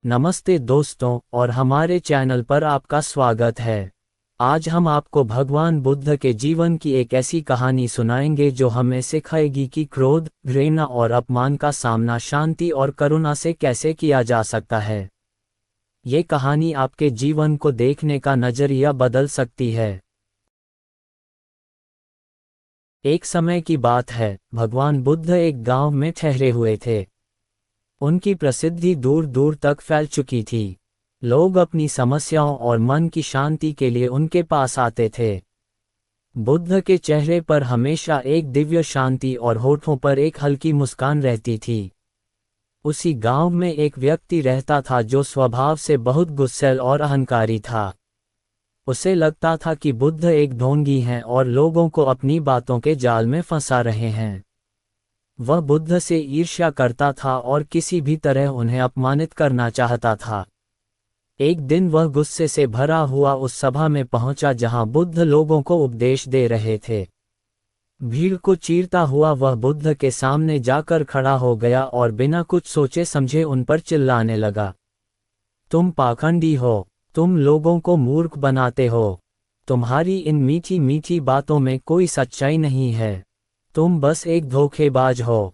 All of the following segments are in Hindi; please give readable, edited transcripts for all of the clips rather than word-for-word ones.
नमस्ते दोस्तों, और हमारे चैनल पर आपका स्वागत है। आज हम आपको भगवान बुद्ध के जीवन की एक ऐसी कहानी सुनाएंगे जो हमें सिखाएगी कि क्रोध, घृणा और अपमान का सामना शांति और करुणा से कैसे किया जा सकता है। ये कहानी आपके जीवन को देखने का नजरिया बदल सकती है। एक समय की बात है, भगवान बुद्ध एक गांव में ठहरे हुए थे। उनकी प्रसिद्धि दूर दूर तक फैल चुकी थी। लोग अपनी समस्याओं और मन की शांति के लिए उनके पास आते थे। बुद्ध के चेहरे पर हमेशा एक दिव्य शांति और होठों पर एक हल्की मुस्कान रहती थी। उसी गांव में एक व्यक्ति रहता था जो स्वभाव से बहुत गुस्सैल और अहंकारी था। उसे लगता था कि बुद्ध एक ढोंगी हैं और लोगों को अपनी बातों के जाल में फंसा रहे हैं। वह बुद्ध से ईर्ष्या करता था और किसी भी तरह उन्हें अपमानित करना चाहता था। एक दिन वह गुस्से से भरा हुआ उस सभा में पहुंचा जहां बुद्ध लोगों को उपदेश दे रहे थे। भीड़ को चीरता हुआ वह बुद्ध के सामने जाकर खड़ा हो गया और बिना कुछ सोचे समझे उन पर चिल्लाने लगा। तुम पाखंडी हो, तुम लोगों को मूर्ख बनाते हो, तुम्हारी इन मीठी मीठी बातों में कोई सच्चाई नहीं है, तुम बस एक धोखेबाज हो।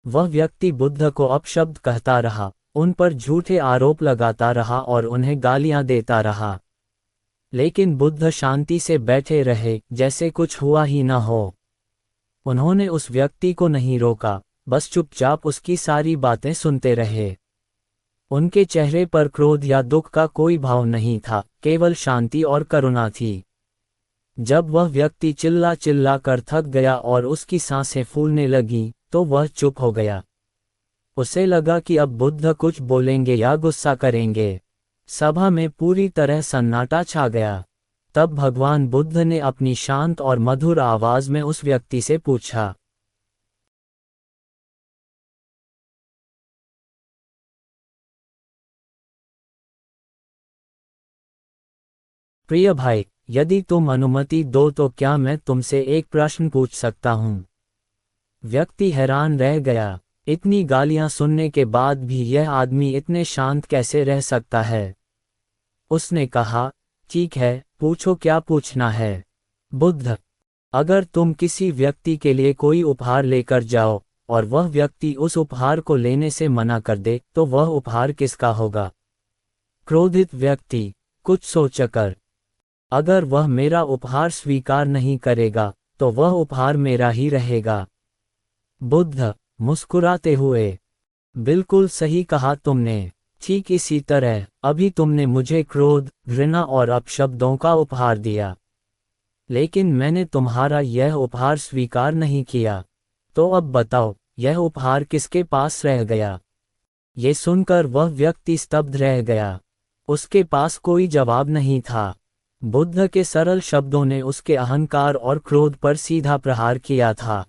वह व्यक्ति बुद्ध को अपशब्द कहता रहा, उन पर झूठे आरोप लगाता रहा और उन्हें गालियां देता रहा। लेकिन बुद्ध शांति से बैठे रहे, जैसे कुछ हुआ ही न हो। उन्होंने उस व्यक्ति को नहीं रोका, बस चुपचाप उसकी सारी बातें सुनते रहे। उनके चेहरे पर क्रोध या दुख का कोई भाव नहीं था, केवल शांति और करुणा थी। जब वह व्यक्ति चिल्ला चिल्ला कर थक गया और उसकी सांसें फूलने लगीं, तो वह चुप हो गया। उसे लगा कि अब बुद्ध कुछ बोलेंगे या गुस्सा करेंगे। सभा में पूरी तरह सन्नाटा छा गया। तब भगवान बुद्ध ने अपनी शांत और मधुर आवाज में उस व्यक्ति से पूछा, प्रिय भाई, यदि तुम अनुमति दो तो क्या मैं तुमसे एक प्रश्न पूछ सकता हूँ? व्यक्ति हैरान रह गया। इतनी गालियां सुनने के बाद भी यह आदमी इतने शांत कैसे रह सकता है? उसने कहा, ठीक है, पूछो क्या पूछना है। बुद्ध, अगर तुम किसी व्यक्ति के लिए कोई उपहार लेकर जाओ और वह व्यक्ति उस उपहार को लेने से मना कर दे, तो वह उपहार किसका होगा? क्रोधित व्यक्ति, कुछ सोचकर, अगर वह मेरा उपहार स्वीकार नहीं करेगा तो वह उपहार मेरा ही रहेगा। बुद्ध, मुस्कुराते हुए, बिल्कुल सही कहा तुमने। ठीक इसी तरह अभी तुमने मुझे क्रोध, घृणा और अपशब्दों का उपहार दिया, लेकिन मैंने तुम्हारा यह उपहार स्वीकार नहीं किया। तो अब बताओ, यह उपहार किसके पास रह गया? ये सुनकर वह व्यक्ति स्तब्ध रह गया। उसके पास कोई जवाब नहीं था। बुद्ध के सरल शब्दों ने उसके अहंकार और क्रोध पर सीधा प्रहार किया था।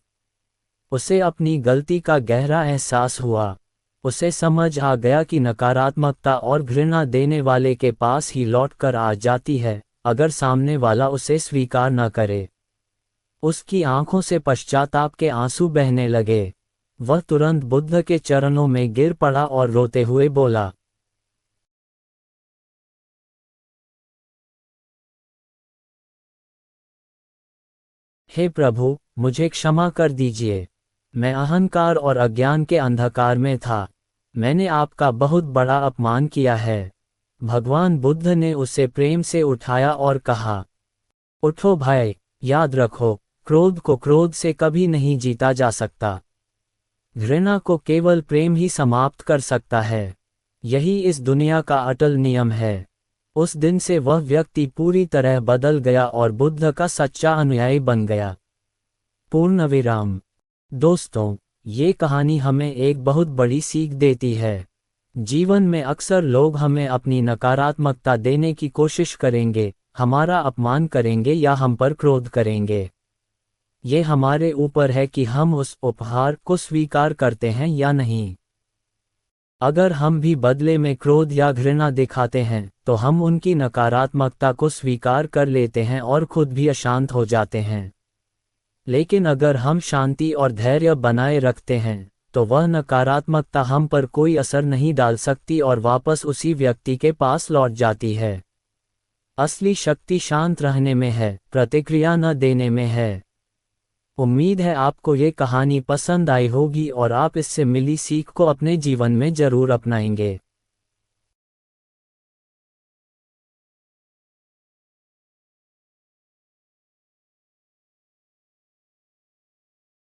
उसे अपनी गलती का गहरा एहसास हुआ। उसे समझ आ गया कि नकारात्मकता और घृणा देने वाले के पास ही लौटकर आ जाती है, अगर सामने वाला उसे स्वीकार न करे। उसकी आंखों से पश्चाताप के आंसू बहने लगे। वह तुरंत बुद्ध के चरणों में गिर पड़ा और रोते हुए बोला, हे प्रभु, मुझे क्षमा कर दीजिए। मैं अहंकार और अज्ञान के अंधकार में था। मैंने आपका बहुत बड़ा अपमान किया है। भगवान बुद्ध ने उसे प्रेम से उठाया और कहा, उठो भाई, याद रखो, क्रोध को क्रोध से कभी नहीं जीता जा सकता। घृणा को केवल प्रेम ही समाप्त कर सकता है। यही इस दुनिया का अटल नियम है। उस दिन से वह व्यक्ति पूरी तरह बदल गया और बुद्ध का सच्चा अनुयायी बन गया। पूर्णविराम। दोस्तों, ये कहानी हमें एक बहुत बड़ी सीख देती है। जीवन में अक्सर लोग हमें अपनी नकारात्मकता देने की कोशिश करेंगे, हमारा अपमान करेंगे या हम पर क्रोध करेंगे। ये हमारे ऊपर है कि हम उस उपहार को स्वीकार करते हैं या नहीं। अगर हम भी बदले में क्रोध या घृणा दिखाते हैं, तो हम उनकी नकारात्मकता को स्वीकार कर लेते हैं और खुद भी अशांत हो जाते हैं। लेकिन अगर हम शांति और धैर्य बनाए रखते हैं, तो वह नकारात्मकता हम पर कोई असर नहीं डाल सकती और वापस उसी व्यक्ति के पास लौट जाती है। असली शक्ति शांत रहने में है, प्रतिक्रिया न देने में है। उम्मीद है आपको ये कहानी पसंद आई होगी और आप इससे मिली सीख को अपने जीवन में जरूर अपनाएंगे।